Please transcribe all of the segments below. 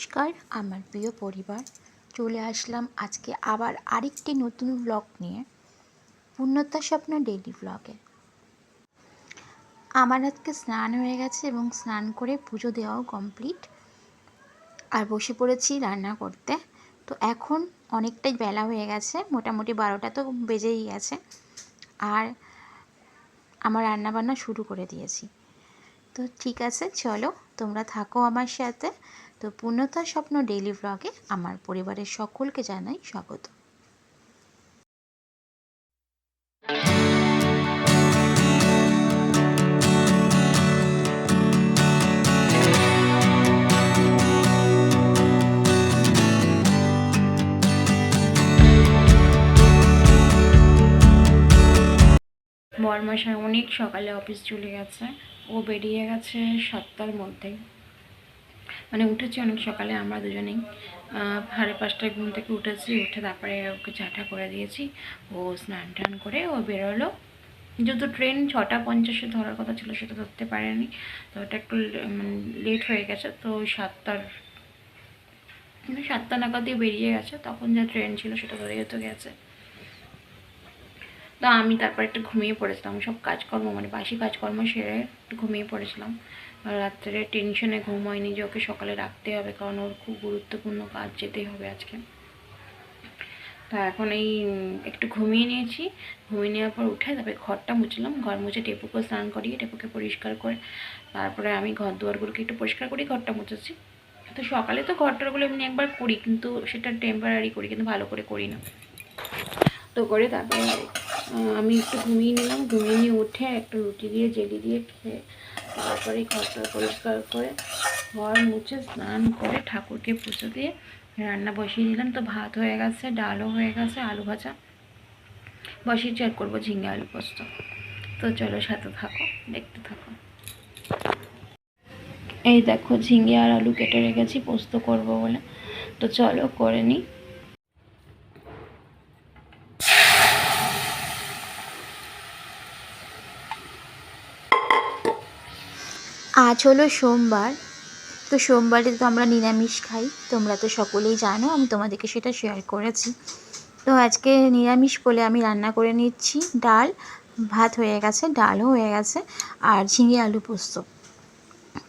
নমস্কার আমার প্রিয় পরিবার, চলে আসলাম আজকে আবার আরেকটি নতুন ব্লগ নিয়ে। পূর্ণতার স্বপ্ন ডেইলি ব্লগে। আমার আজকে স্নান হয়ে গেছে এবং স্নান করে পুজো দেওয়াও কমপ্লিট, আর বসে পড়েছি রান্না করতে। তো এখন অনেকটাই বেলা হয়ে গেছে, মোটামুটি 12টা তো বেজেই গেছে, আর আমার রান্নাবান্না শুরু করে দিয়েছি। তো ঠিক আছে, চলো তোমরা থাকো আমার সাথে। তো পূর্ণতার স্বপ্ন ডেইলি ব্লগে আমার পরিবারের সকলকে জানাই স্বাগত। বরমশাই অনেক সকালে অফিস চলে গেছে, ও বেরিয়ে গেছে 7টার মধ্যেই, মানে উঠেছি অনেক সকালে। আমরা দুজনেই 5:30টায় ঘুম থেকে উঠেছি, উঠে তারপরে ওকে চাটা করে দিয়েছি। ও স্নান টান করে ও বেরোলো। যেহেতু ট্রেন 6:50 ধরার কথা ছিল, সেটা ধরতে পারেনি, তো ওটা একটু লেট হয়ে গেছে। তো 7টা নাগাদই বেরিয়ে গেছে, তখন যা ট্রেন ছিল সেটা ধরে যেতে গেছে। তো আমি তারপর একটু ঘুমিয়ে পড়েছিলাম, সব কাজকর্ম মানে বাসি কাজকর্ম সেরে একটু ঘুমিয়ে পড়েছিলাম। রাত্রে টেনশনে ঘুম হয়নি যে ওকে সকালে রাখতে হবে, কারণ ওর খুব গুরুত্বপূর্ণ কাজ, যেতেই হবে আজকে। তো এখন এই একটু ঘুমিয়ে নিয়েছি। ঘুমিয়ে নেওয়ার পর উঠে তারপরে ঘরটা মুছলাম, ঘর মুছে টেপুকে স্নান করিয়ে টেপুকে পরিষ্কার করে তারপরে আমি ঘর দুয়ারগুলোকে একটু পরিষ্কার করি, ঘরটা মুছেছি। তো সকালে তো ঘরটারগুলো এমনি একবার করি, কিন্তু সেটা টেম্পারারি করি, কিন্তু ভালো করে করি না। তো করে তারপরে আমি একটু ঘুমিয়ে নিলাম, ঘুমিয়ে নিয়ে উঠে একটা রুটি দিয়ে জেলি দিয়ে খেয়ে তারপরে ঘরটা পরিষ্কার করে ঘর মুছে স্নান করে ঠাকুরকে পুজো দিয়ে রান্না বসিয়ে দিলাম। তো ভাত হয়ে গেছে, ডালও হয়ে গেছে, আলু ভাজা বসিয়ে চেক করবো, ঝিঙে আলু পোস্ত। তো চলো সাথে থাকো, দেখতে থাকো। এই দেখো ঝিঙে আর আলু কেটে রেখেছি পোস্ত করব বলে, তো চলো করে নিই। আজ হলো সোমবার, তো সোমবারে তো আমরা নিরামিষ খাই, তোমরা তো সকলেই জানো, আমি তোমাদেরকে সেটা শেয়ার করেছি। তো আজকে নিরামিষ বলে আমি রান্না করে নিচ্ছি ডাল, ভাত হয়ে গেছে, ডালও হয়ে গেছে, আর ঝিঙে আলু পোস্ত।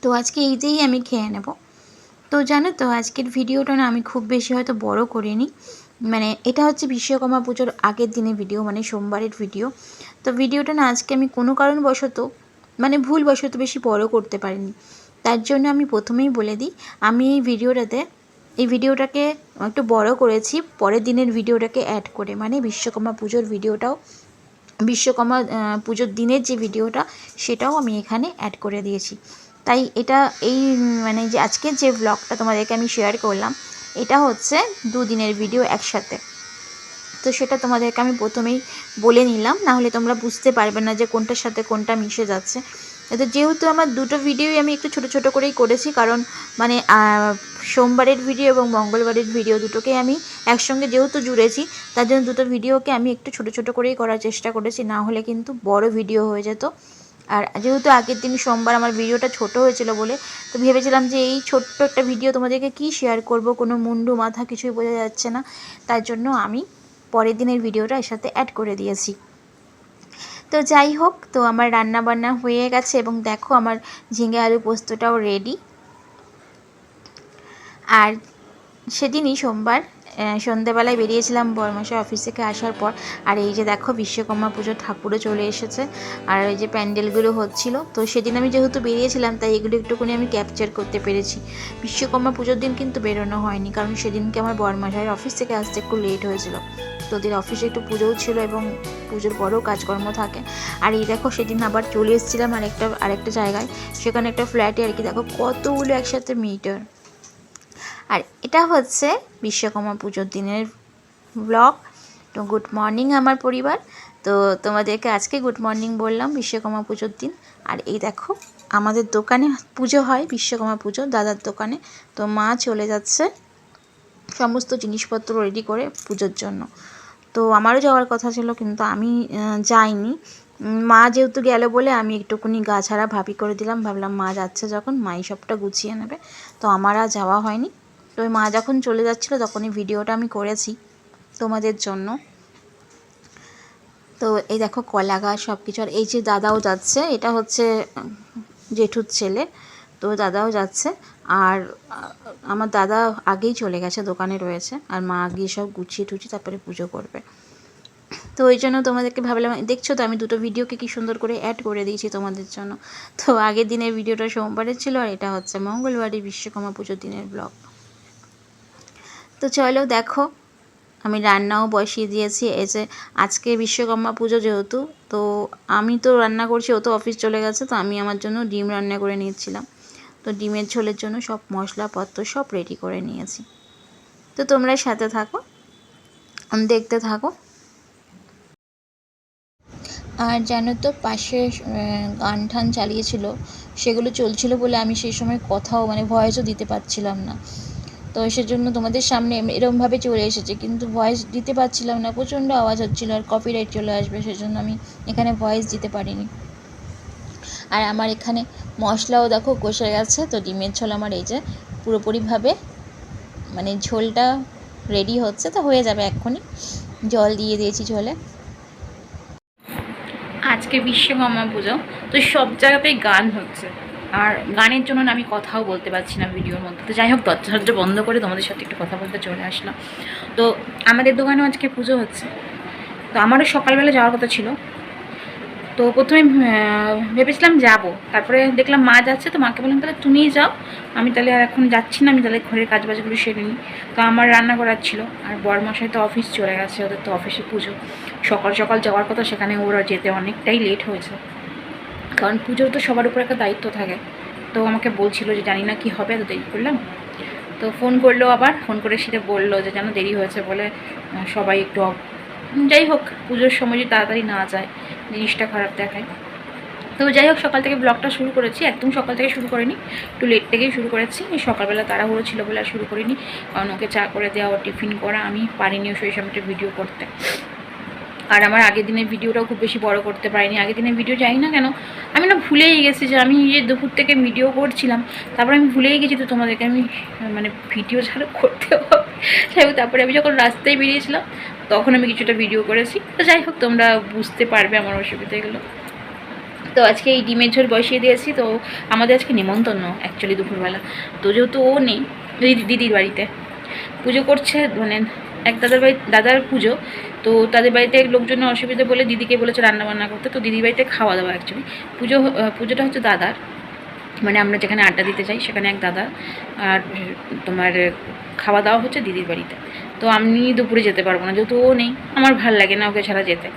তো আজকে এই দিয়েই আমি খেয়ে নেব। তো জানো তো আজকের ভিডিওটা না আমি খুব বেশি হয়তো বড় করিনি, মানে এটা হচ্ছে বিশ্বকর্মা পুজোর আগের দিনের ভিডিও, মানে সোমবারের ভিডিও। তো ভিডিওটা না আজকে আমি কোনো কারণবশত মানে ভুলবশত বেশি বড় করতে পারিনি। তার জন্য আমি প্রথমেই বলে দিই, আমি এই ভিডিওটাকে একটু বড় করেছি পরের দিনের ভিডিওটাকে অ্যাড করে, মানে বিশ্বকর্মা পুজোর ভিডিওটাও, বিশ্বকর্মা পুজোর দিনের যে ভিডিওটা সেটাও আমি এখানে অ্যাড করে দিয়েছি। তাই এটা এই মানে যে আজকের যে ব্লগটা তোমাদেরকে আমি শেয়ার করলাম, এটা হচ্ছে দুদিনের ভিডিও একসাথে। তো সেটা তোমাদেরকে আমি প্রথমেই বলে নিলাম, নাহলে তোমরা বুঝতে পারবে না যে কোনটার সাথে কোনটা মিশে যাচ্ছে। তো যেহেতু আমার দুটো ভিডিওই আমি একটু ছোট ছোট করেই করেছি, কারণ মানে সোমবারের ভিডিও এবং মঙ্গলবারের ভিডিও দুটোকেই আমি একসঙ্গে যেহেতু জুড়েছি, তার জন্য দুটো ভিডিওকে আমি একটু ছোট ছোট করেই করার চেষ্টা করেছি, না হলে কিন্তু বড় ভিডিও হয়ে যেত। আর যেহেতু আগের দিন সোমবার আমার ভিডিওটা ছোট হয়েছিল বলে, তো ভেবেছিলাম যে এই ছোট্ট একটা ভিডিও তোমাদেরকে কী শেয়ার করব, কোনো মুন্ডু মাথা কিছুই বোঝা যাচ্ছে না, তার জন্য আমি পরের দিনের ভিডিওটা এর সাথে অ্যাড করে দিয়েছি। তো যাই হোক, তো আমার রান্না বান্না হয়ে গেছে এবং দেখো আমার ঝিঙে আলু পোস্তটাও রেডি। আর সেদিনই সোমবার সন্ধ্যেবেলায় বেরিয়েছিলাম বরমশাই অফিস থেকে আসার পর, আর এই যে দেখো বিশ্বকর্মা পুজোর ঠাকুরও চলে এসেছে, আর এই যে প্যান্ডেলগুলো হচ্ছিল। তো সেদিন আমি যেহেতু বেরিয়েছিলাম তাই এগুলো একটুখানি আমি ক্যাপচার করতে পেরেছি। বিশ্বকর্মা পুজোর দিন কিন্তু বেরোনো হয়নি, কারণ সেদিনকে আমার বরমশাইয়ের অফিস থেকে আসতে একটু লেট হয়েছিল। তো ওদের অফিসে একটু পুজোও ছিল এবং পুজোর পরেও কাজকর্ম থাকে। আর এই দেখো সেদিন আবার চলে এসেছিলাম আরেকটা জায়গায়, সেখানে একটা ফ্ল্যাটে আর কি, দেখো কতগুলো একসাথে মিটার। আর এটা হচ্ছে বিশ্বকর্মা পুজোর দিনের ব্লগ। তো গুড মর্নিং আমার পরিবার, তো তোমাদেরকে আজকে গুড মর্নিং বললাম বিশ্বকর্মা পুজোর দিন। আর এই দেখো আমাদের দোকানে পুজো হয়, বিশ্বকর্মা পুজো দাদার দোকানে। তো মা চলে যাচ্ছে সমস্ত জিনিসপত্র রেডি করে পুজোর জন্য। তো আমারও যাওয়ার কথা ছিল, কিন্তু আমি যাইনি। মা যেহেতু গেল বলে আমি একটুকুনি গা ছাড়া ভাবি করে দিলাম, ভাবলাম মা যাচ্ছে যখন মাই সবটা গুছিয়ে নেবে, তো আমার আর যাওয়া হয়নি। তো মা যখন চলে যাচ্ছিলো তখনই ভিডিওটা আমি করেছি তোমাদের জন্য। তো এই দেখো কলা গাছ সব কিছু, আর এই যে দাদাও যাচ্ছে, এটা হচ্ছে জেঠুর ছেলে, তো দাদাও যাচ্ছে। আর আমার দাদা আগেই চলে গেছে, দোকানে রয়েছে, আর মা গিয়ে সব গুছিয়ে টুছিয়ে তারপরে পুজো করবে। তো ওই জন্য তোমাদেরকে ভাবলাম, দেখছো তো আমি দুটো ভিডিওকে কি সুন্দর করে অ্যাড করে দিয়েছি তোমাদের জন্য। তো আগের দিনের ভিডিওটা সোমবারের ছিল, আর এটা হচ্ছে মঙ্গলবারের বিশ্বকর্মা পুজোর দিনের ব্লগ। তো চলো দেখো, আমি রান্নাও বসিয়ে দিয়েছি। এই যে আজকে বিশ্বকর্মা পুজো যেহেতু, তো আমি তো রান্না করছি, ও তো অফিস চলে গেছে, তো আমি আমার জন্য ডিম রান্না করে নিয়েছিলাম। তো ডিমের ঝোলের জন্য সব মশলাপত্র সব রেডি করে নিয়েছি। তো তোমরা সাথে থাকো, দেখতে থাকো। আর জানো তো পাশে গান টান চালিয়েছিল, সেগুলো চলছিল বলে আমি সেই সময় কথাও মানে ভয়েসও দিতে পারছিলাম না। তো সেজন্য তোমাদের সামনে এরমভাবে চলে এসেছে, কিন্তু ভয়েস দিতে পারছিলাম না, প্রচণ্ড আওয়াজ হচ্ছিলো আর কপিরাইট চলে আসবে, সেজন্য আমি এখানে ভয়েস দিতে পারিনি। আর আমার এখানে মশলাও দেখো কষে গেছে। তো ডিমের ঝোল আমার এই যে পুরোপুরিভাবে মানে ঝোলটা রেডি হচ্ছে, তো হয়ে যাবে এক্ষুনি। জল দিয়ে দিয়েছি ঝোলে। আজকে বিশ্বকর্মা পুজো, তো সব জায়গাতেই গান হচ্ছে, আর গানের জন্য আমি কথাও বলতে পারছি না ভিডিওর মধ্যে। তো যাই হোক, দরজা বন্ধ করে তোমাদের সাথে একটু কথা বলতে চলে আসলাম। তো আমাদের দোকানেও আজকে পুজো হচ্ছে, তো আমারও সকালবেলা যাওয়ার কথা ছিল। তো প্রথমে ভেবেছিলাম যাব, তারপরে দেখলাম মা যাচ্ছে, তো মাকে বললাম তাহলে তুমিই যাও, আমি তাহলে আর এখন যাচ্ছি না, আমি তাহলে ঘরের কাজবাজগুলো সেরে নিই। তো আমার রান্না করার ছিল, আর বরমশাই তো অফিস চলে গেছে, ওদের তো অফিসে পুজো, সকাল সকাল যাওয়ার কথা, সেখানে ওরা যেতে অনেকটাই লেট হয়েছে, কারণ পুজোর তো সবার উপর একটা দায়িত্ব থাকে। তো আমাকে বলছিল যে জানি না কি হবে, তো দেরি করলাম। তো ফোন করলো, আবার ফোন করে সেটা বললো যে যেন দেরি হয়েছে বলে সবাই একটু, যাই হোক পুজোর সময় যদি তাড়াতাড়ি না যায় জিনিসটা খারাপ দেখায়। তো যাই হোক, সকাল থেকে ব্লগটা শুরু করেছি, একদম সকাল থেকে শুরু করিনি, একটু লেট থেকেই শুরু করেছি। সকালবেলা তাড়াহুড়ো ছিল বলে আর শুরু করিনি, কারণ ওকে চা করে দেওয়া, ও টিফিন করা, আমি পারিনি সেই সময়টা ভিডিও করতে। আর আমার আগের দিনের ভিডিওটাও খুব বেশি বড় করতে পারিনি। আগের দিনের ভিডিও জানি না কেন আমি না ভুলেই গেছি যে আমি এই দুপুর থেকে ভিডিও করছিলাম, তারপরে আমি ভুলেই গেছি তো তোমাদেরকে আমি মানে ভিডিও ছাড়া করতে হবে। যাই হোক, তারপরে আমি যখন রাস্তায় বেরিয়েছিলাম তখন আমি কিছুটা ভিডিও করেছি। তো যাই হোক, তোমরা বুঝতে পারবে আমার অসুবিধাগুলো। তো আজকে এই ডিমের ঝোল বসিয়ে দিয়েছি। তো আমাদের আজকে নেমন্তন্ন অ্যাকচুয়ালি দুপুরবেলা, তো যেহেতু ও নেই, দিদির বাড়িতে পুজো করছে, মানে এক দাদার পুজো, তো তাদের বাড়িতে লোকজনের অসুবিধা বলে দিদিকে বলেছে রান্নাবান্না করতে। তো দিদির বাড়িতে খাওয়া দাওয়া, অ্যাকচুয়ালি পুজোটা হচ্ছে দাদার, মানে আমরা যেখানে আড্ডা দিতে যাই সেখানে এক দাদা, আর তোমার খাওয়া দাওয়া হচ্ছে দিদির বাড়িতে। তো আমি দুপুরে যেতে পারবো না, যেহেতু ও নেই, আমার ভাল লাগে না ওকে ছাড়া যেতে।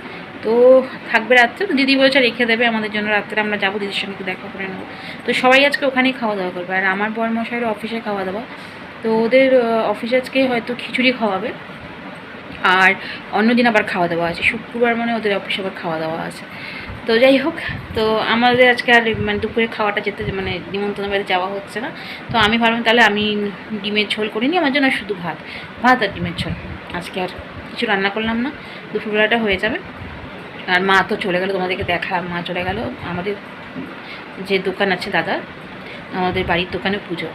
তো থাকবে রাত্রে, তো দিদি বলেছে রেখে দেবে আমাদের জন্য, রাত্রে আমরা যাবো, দিদির সঙ্গে একটু দেখা করে নেবো। তো সবাই আজকে ওখানেই খাওয়া দাওয়া করবে, আর আমার বরমশাইয়ের অফিসে খাওয়া দাওয়া, তো ওদের অফিসে আজকে হয়তো খিচুড়ি খাওয়াবে, আর অন্যদিন আবার খাওয়া দাওয়া আছে, শুক্রবার মানে ওদের অফিসে আবার খাওয়া দাওয়া আছে। তো যাই হোক, তো আমাদের আজকে আর মানে দুপুরে খাওয়াটা যেতে মানে নিমন্ত্রণ বাড়িতে যাওয়া হচ্ছে না। তো আমি ভাবলাম তাহলে আমি ডিমের ঝোল করিনি, আমার জন্য শুধু ভাত আর ডিমের ঝোল, আজকে আর কিছু রান্না করলাম না, দুপুরবেলাটা হয়ে যাবে। আর মা তো চলে গেল, তোমাদেরকে দেখালাম, মা চলে গেল আমাদের যে দোকান আছে দাদার, আমাদের বাড়ির দোকানে পুজো,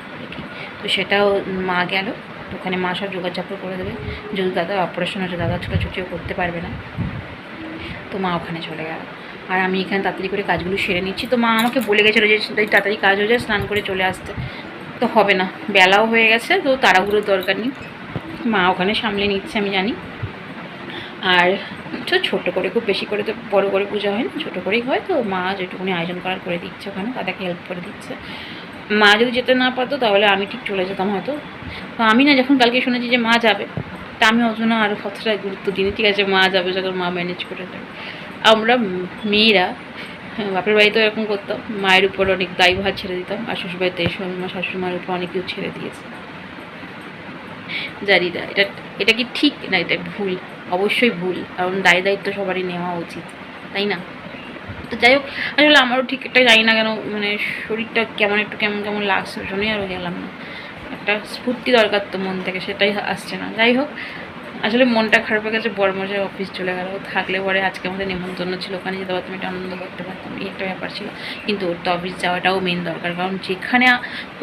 তো সেটাও মা গেল, ওখানে মা সব যোগাযোগ করে দেবে। যদি দাদার অপারেশন হচ্ছে, দাদা ছোটাছুটিও করতে পারবে না, তো মা ওখানে চলে গেল। আর আমি এখানে তাড়াতাড়ি করে কাজগুলো সেরে নিচ্ছি। তো মা আমাকে বলে গেছিলো যে তাড়াতাড়ি কাজ হয়ে যায়, স্নান করে চলে আসতে, তো হবে না, বেলাও হয়ে গেছে, তো তাড়াহুড়োর দরকার নেই, মা ওখানে সামলে নিচ্ছে আমি জানি। আর ছোটো করে, খুব বেশি করে তো বড়ো করে পূজা হয় না, ছোটো করেই হয়, তো মা যেটুকুনি আয়োজন করার করে দিচ্ছে ওখানে, দাদাকে হেল্প করে দিচ্ছে। মা যদি যেতে না পারতো তাহলে আমি ঠিক চলে যেতাম হয়তো। তো আমি না যখন কালকে শুনেছি যে মা যাবে, তা আমি অত না আরও কতটা গুরুত্ব দিই, ঠিক আছে মা যাবে যখন মা ম্যানেজ করে দেবে। আমরা মেয়েরা বাপের বাড়িতেও এরকম করতাম, মায়ের উপর অনেক দায়ভার ছেড়ে দিতাম, আর শ্বশুরবাড়িতে এসে আমার শাশুড়িমার উপর অনেক কিছু ছেড়ে দিয়েছে। জানি না এটা কি ঠিক না, এটা ভুল, অবশ্যই ভুল, কারণ দায়িত্ব সবারই নেওয়া উচিত, তাই না? তো যাই হোক, আসলে আমারও ঠিক একটা জানি না কেন মানে শরীরটা কেমন একটু কেমন কেমন লাগছে, শুনেই আরও গেলাম না, একটা স্ফূর্তি দরকার তো মন থেকে, সেটাই আসছে না। যাই হোক, আসলে মনটা খারাপ হয়ে গেছে, বড়মশাই অফিস চলে গেল, থাকলে পরে আজকে আমাদের নেমন্তন্ন ছিল, ওখানে যেতে পারতাম, একটু আনন্দ করতে পারতাম, এই একটা ব্যাপার ছিল। কিন্তু ওর তো অফিস যাওয়াটাও মেন দরকার, কারণ যেখানে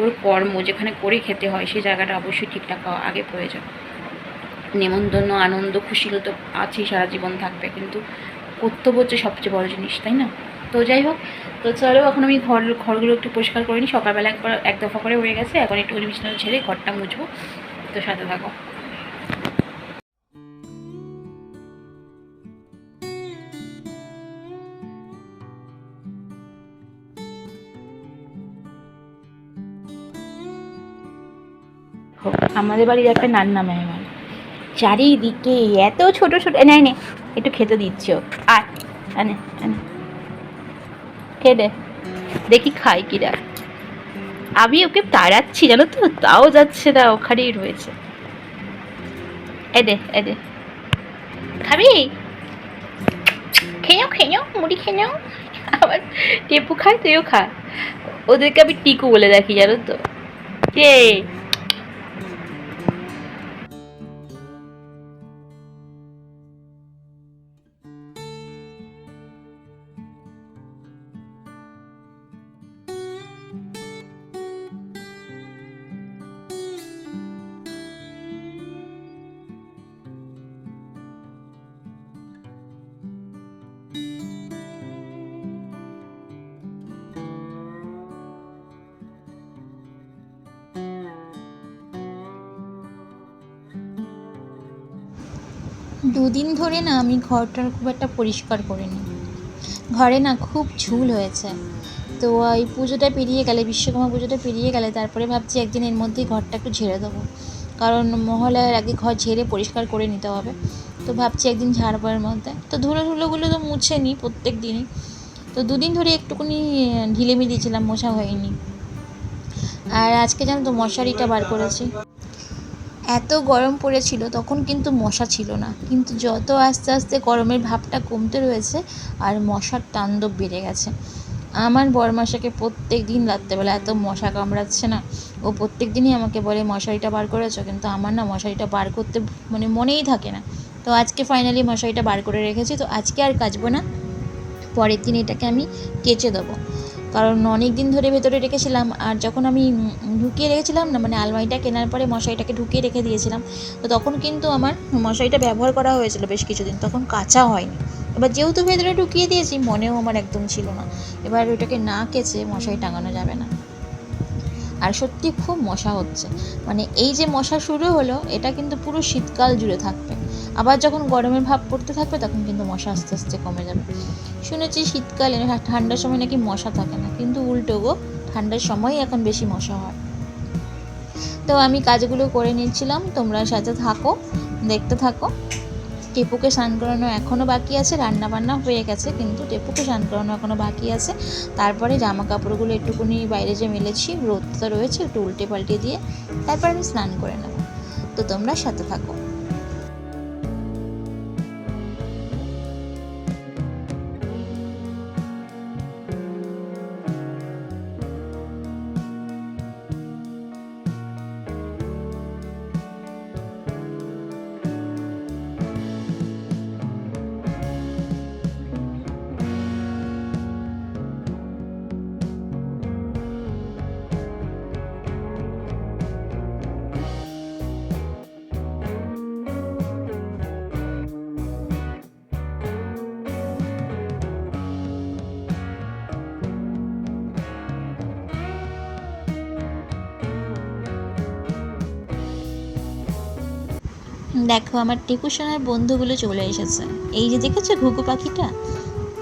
ওর কর্ম, যেখানে করে খেতে হয় সেই জায়গাটা অবশ্যই ঠিকঠাক হওয়া আগে প্রয়োজন। নেমন্তন্ন আনন্দ খুশিগুলো তো আছেই, সারা জীবন থাকবে, কিন্তু কর্তব্য হচ্ছে সবচেয়ে বড় জিনিস, তাই না? তো যাই হোক, তো চলো এখন আমি ঘরগুলো একটু পরিষ্কার করে নিই। সকালবেলা এক দফা করে হয়ে গেছে, এখন একটু বিছানা ছেড়ে ঘরটা মুছবো। তো সাথে থাকো। আমাদের বাড়ির একটা নান্না মেহমান, চারিদিকে এত ছোট ছোট, নেয় নে একটু খেতে দিচ্ছ, আর আনে আনে খেয়ে দেখি খাই কিনা। আমি ওকে তাড়াচ্ছি জানো তো, তাও যাচ্ছে না, ওখানেই রয়েছে। এদে এদে খাবি, খেয়ে নাও খেয়ে নাও, মুড়ি খেয়ে নাও। আবার টেপু খায়, তুইও খা। ওদেরকে আমি টিকু বলে রাখি জানো তো। কে দুদিন ধরে না আমি ঘরটার খুব একটা পরিষ্কার করিনি। ঘরে না খুব ঝুল হয়েছে। তো এই পুজোটা পেরিয়ে গেলে, বিশ্বকর্মা পুজোটা পেরিয়ে গেলে তারপরে ভাবছি একদিন এর মধ্যেই ঘরটা একটু ঝেড়ে দেবো, কারণ মহালয়ার আগে ঘর ঝেড়ে পরিষ্কার করে নিতে হবে। তো ভাবছি একদিন ঝাড়বো এর মধ্যে। তো ধুলোগুলো তো মুছে নিই প্রত্যেক দিনই। তো দুদিন ধরে একটুখানি ঢিলেমি দিয়েছিলাম, মোছা হয়নি। আর আজকে জানো তো মশারিটা বার করেছি। এত গরম পড়েছিল তখন কিন্তু মশা ছিল না, কিন্তু যত আস্তে আস্তে গরমের ভাবটা কমতে রয়েছে আর মশার তাণ্ডব বেড়ে গেছে। আমার বরমশাকে প্রত্যেক দিন রাত্রেবেলা এত মশা কামড়াচ্ছে না, ও প্রত্যেক দিনই আমাকে বলে মশারিটা বার করেছো, কিন্তু আমার না মশারিটা বার করতে মানে মনেই থাকে না। তো আজকে ফাইনালি মশারিটা বার করে রেখেছি, তো আজকে আর কাচবো না, পরের দিন এটাকে আমি কেচে দেবো। কারণ অনেক দিন ধরে ভেতরে রেখেছিলাম, আর যখন আমি ঢুকিয়ে রেখেছিলাম না, মানে আলমারিটা কেনার পরে মশারিটাকে ঢুকিয়ে রেখে দিয়েছিলাম, তো তখন কিন্তু আমার মশারিটা ব্যবহার করা হয়েছিল বেশ কিছুদিন, তখন কাচা হয়নি। এবার যেহেতু ভেতরে ঢুকিয়ে দিয়েছি, মনেও আমার একদম ছিল না। এবার ওইটাকে না কেচে মশারি টাঙানো যাবে না। আর সত্যি খুব মশা হচ্ছে, মানে এই যে মশা শুরু হলো এটা কিন্তু পুরো শীতকাল জুড়ে থাকবে। আবার যখন গরমের ভাব পড়তে থাকবে তখন কিন্তু মশা আস্তে আস্তে কমে যাবে। শুনেছি শীতকালে ঠান্ডার সময় নাকি মশা থাকে না, কিন্তু উল্টো গো, ঠান্ডার সময়ই এখন বেশি মশা হয়। তো আমি কাজগুলো করে নিচ্ছিলাম, তোমরা সাথে থাকো, দেখতে থাকো। টেপুকে স্নান করানো এখনও বাকি আছে, রান্না বান্না হয়ে গেছে, কিন্তু টেপুকে স্নান করানো এখনও বাকি আছে। তারপরে জামা কাপড়গুলো একটুকুনি বাইরে যে মেলেছি, রোদটা রয়েছে, একটু উল্টে পাল্টে দিয়ে তারপর আমি স্নান করে নেব। তো তোমরা সাথে থাকো। দেখো আমার টিপু সোনার বন্ধুগুলো চলে এসেছে। এই যে দেখেছো ঘুঘু পাখিটা,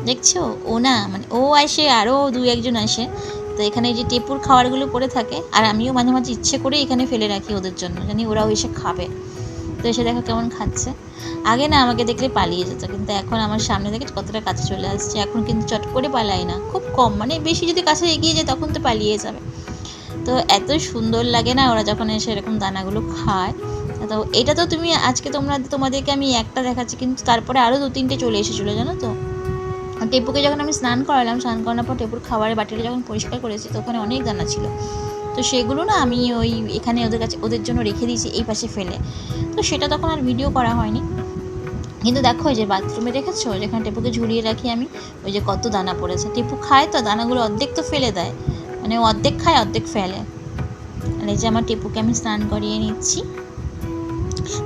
দেখছো? ও না মানে ও আসে, আরও দু একজন আসে। তো এখানে এই যে টেপুর খাবারগুলো পড়ে থাকে, আর আমিও মাঝে মাঝে ইচ্ছে করে এখানে ফেলে রাখি ওদের জন্য, জানি ওরাও এসে খাবে। তো এসে দেখো কেমন খাচ্ছে। আগে না আমাকে দেখলে পালিয়ে যেত, কিন্তু এখন আমার সামনে দেখে কতটা কাছে চলে আসছে। এখন কিন্তু চট করে পালায় না, খুব কম, মানে বেশি যদি কাছে এগিয়ে যায় তখন তো পালিয়ে যাবে। তো এত সুন্দর লাগে না ওরা যখন এসে এরকম দানাগুলো খায়। তো এটা তো তুমি আজকে তোমাদেরকে আমি একটা দেখাচ্ছি, কিন্তু তারপরে আরও দু তিনটে চলে এসেছিলো জানো তো। টেপুকে যখন আমি স্নান করালাম, স্নান করানোর পর টেপুর খাবারের বাটিটা যখন পরিষ্কার করেছি, তো ওখানে অনেক দানা ছিল। তো সেগুলো না আমি ওই এখানে ওদের জন্য রেখে দিয়েছি এই পাশে ফেলে। তো সেটা তখন আর ভিডিও করা হয়নি। কিন্তু দেখো ওই যে বাথরুমে দেখেছো যেখানে টেপুকে ঝুলিয়ে রাখি আমি, ওই যে কত দানা পড়েছে। টেপু খায় তো দানাগুলো, অর্ধেক তো ফেলে দেয়, মানে অর্ধেক খায় অর্ধেক ফেলে। আর এই যে আমার টেপুকে আমি স্নান করিয়ে নিচ্ছি।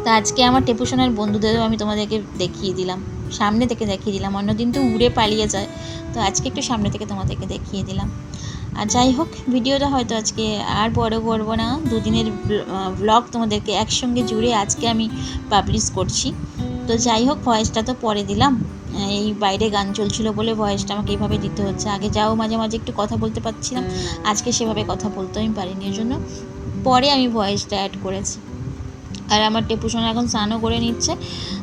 তা আজকে আমার টেপু সোনার বন্ধুদেরও আমি তোমাদেরকে দেখিয়ে দিলাম, সামনে থেকে দেখিয়ে দিলাম। অন্যদিন তো উড়ে পালিয়ে যায়, তো আজকে একটু সামনে থেকে তোমাদেরকে দেখিয়ে দিলাম। আর যাই হোক, ভিডিওটা হয়তো আজকে আর বড় করব না, দুদিনের ব্লগ তোমাদেরকে একসঙ্গে জুড়ে আজকে আমি পাবলিশ করছি। তো যাই হোক, ভয়েসটা তো পরে দিলাম, এই বাইরে গান চলছিল বলে ভয়েসটা আমাকে এইভাবে দিতে হচ্ছে। আগে যাও মাঝে মাঝে একটু কথা বলতে পারছিলাম, আজকে সেভাবে কথা বলতে আমি পারিনি, ওই জন্য পরে আমি ভয়েসটা অ্যাড করেছি। আর আমার টেপু সোনা এখন স্নানও করে নিচ্ছে।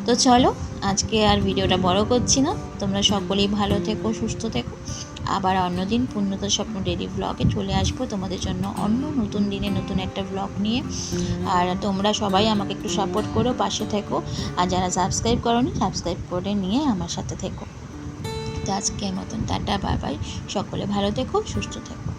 তো চলো, আজকে আর ভিডিওটা বড় করছি না, তোমরা সকলেই ভালো থেকো, সুস্থ থেকো। আবার অন্যদিন পূর্ণতা স্বপ্ন ডেইলি ব্লগে চলে আসবো তোমাদের জন্য অন্য নতুন দিনে নতুন একটা ব্লগ নিয়ে। আর তোমরা সবাই আমাকে একটু সাপোর্ট করো, পাশে থেকো। আর যারা সাবস্ক্রাইব করোনি, সাবস্ক্রাইব করে নিয়ে আমার সাথে থেকো। তো আজকের মতন টাটা, বাই বাই, সকলে ভালো থেকো, সুস্থ থেকো।